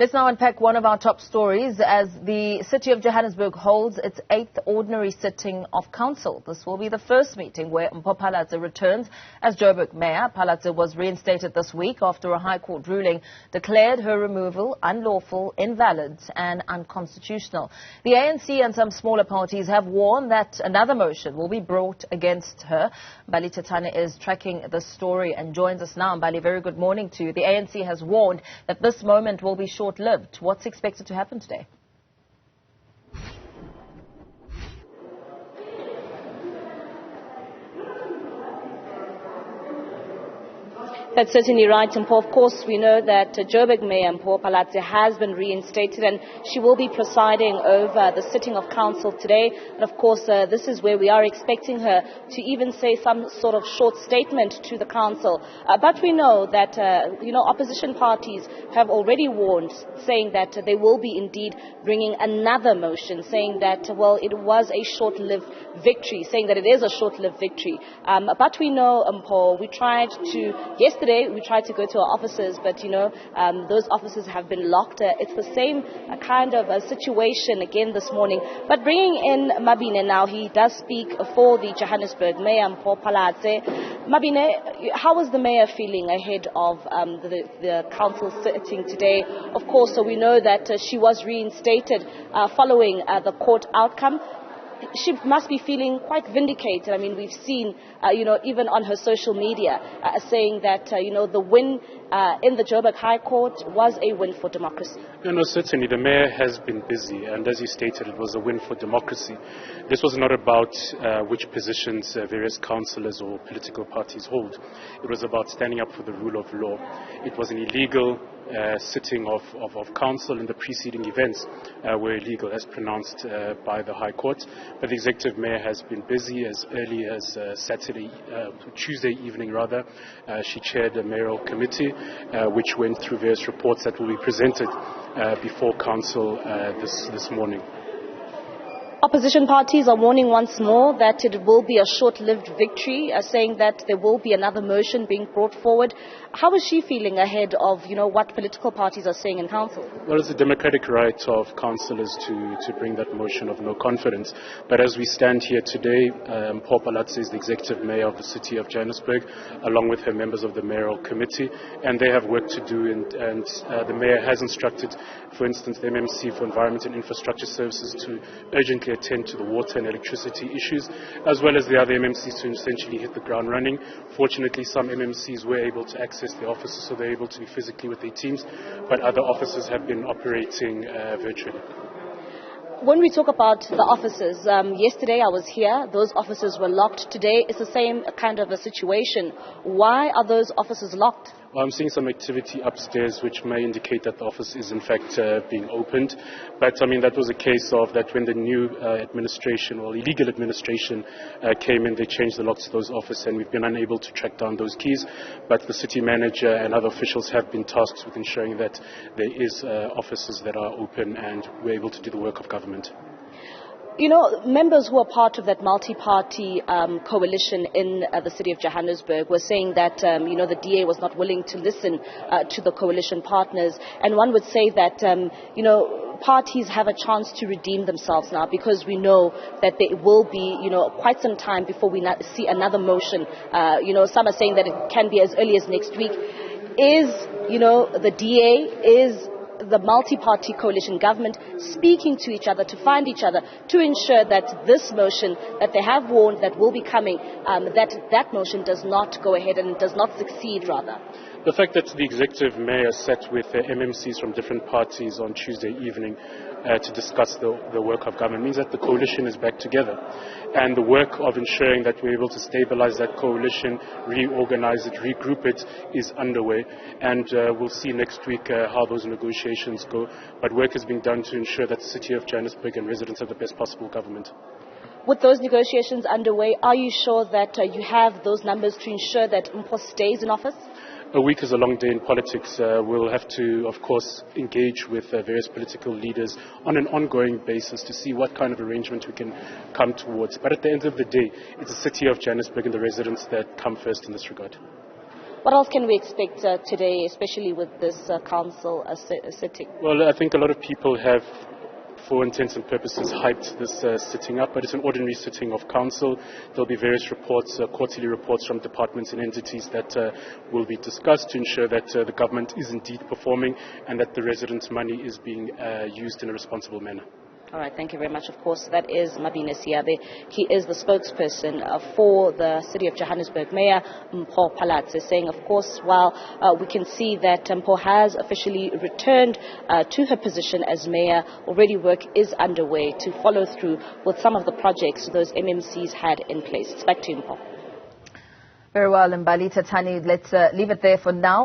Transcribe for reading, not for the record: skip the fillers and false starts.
Let's now unpack one of our top stories as the City of Johannesburg holds its 8th ordinary sitting of council. This will be the first meeting where Mpho Phalatse returns as Joburg Mayor. Phalatse was reinstated this week after a High Court ruling declared her removal unlawful, invalid and unconstitutional. The ANC and some smaller parties have warned that another motion will be brought against her. Mbali Thethani is tracking the story and joins us now. Mbali, very good morning to you. The ANC has warned that this moment will be short-lived. What's expected to happen today? That's certainly right, Mpho. Of course, we know that Joburg Mayor Mpho Phalatse has been reinstated and she will be presiding over the sitting of council today. And of course, this is where we are expecting her to even say some sort of short statement to the council. But we know that, opposition parties have already warned, saying that they will be indeed bringing another motion, saying that, well, it was a short-lived victory, saying that it is a short-lived victory. But we know, Mpho, yesterday we tried to go to our offices, but those offices have been locked. It's the same kind of a situation again this morning. But bringing in Mbali now, he does speak for the Johannesburg Mayor Mpho Phalatse. Mbali, how is the mayor feeling ahead of the council sitting today? Of course, so we know that she was reinstated following the court outcome. She must be feeling quite vindicated. I mean, we've seen, even on her social media, saying that, the win in the Joburg High Court was a win for democracy. No, certainly. The mayor has been busy, and as you stated, it was a win for democracy. This was not about which positions various councillors or political parties hold. It was about standing up for the rule of law. It was an illegal sitting of council, and the preceding events were illegal as pronounced by the High Court. But the executive mayor has been busy as early as Tuesday evening rather. She chaired a mayoral committee which went through various reports that will be presented before council this morning. Opposition parties are warning once more that it will be a short-lived victory, saying that there will be another motion being brought forward. How is she feeling ahead of, what political parties are saying in council? Well, it's a democratic right of councillors to bring that motion of no confidence. But as we stand here today, Mpho Phalatse is the executive mayor of the City of Johannesburg, along with her members of the mayoral committee, and they have work to do. And the mayor has instructed, for instance, the MMC for Environment and Infrastructure Services to urgently attend to the water and electricity issues, as well as the other MMCs to essentially hit the ground running. Fortunately, some MMCs were able to access the offices, so they're able to be physically with their teams, but other offices have been operating virtually. When we talk about the offices, yesterday I was here, those offices were locked. Today it's the same kind of a situation. Why are those offices locked? Well, I'm seeing some activity upstairs which may indicate that the office is in fact being opened. But I mean, that was a case of that when the new administration or illegal administration came in, they changed the locks to those offices, and we've been unable to track down those keys. But the city manager and other officials have been tasked with ensuring that there is offices that are open and we're able to do the work of government. Members who are part of that multi-party coalition in the City of Johannesburg were saying that, the DA was not willing to listen to the coalition partners. And one would say that, parties have a chance to redeem themselves now, because we know that there will be, quite some time before we see another motion. Some are saying that it can be as early as next week. Is, the DA, is the multi-party coalition government speaking to each other, to find each other, to ensure that this motion that they have warned that will be coming, that motion does not go ahead and does not succeed, rather? The fact that the executive mayor sat with MMCs from different parties on Tuesday evening to discuss the work of government means that the coalition is back together. And the work of ensuring that we're able to stabilize that coalition, reorganize it, regroup it is underway. And we'll see next week how those negotiations go. But work is being done to ensure that the City of Johannesburg and residents have the best possible government. With those negotiations underway, are you sure that you have those numbers to ensure that Mpho stays in office? A week is a long day in politics. We'll have to, of course, engage with various political leaders on an ongoing basis to see what kind of arrangement we can come towards. But at the end of the day, it's the City of Johannesburg and the residents that come first in this regard. What else can we expect today, especially with this council sitting? Well, I think a lot of people have, for intents and purposes, hyped this sitting up, but it's an ordinary sitting of council. There'll be various reports, quarterly reports from departments and entities that will be discussed to ensure that the government is indeed performing and that the residents' money is being used in a responsible manner. All right, thank you very much. Of course, that is Mabine Siabe. He is the spokesperson for the City of Johannesburg Mayor, Mpho Phalatse, saying, of course, while we can see that Mpho has officially returned to her position as mayor, already work is underway to follow through with some of the projects those MMCs had in place. It's back to you, Mpho. Very well, Mbali, Thethani, let's leave it there for now.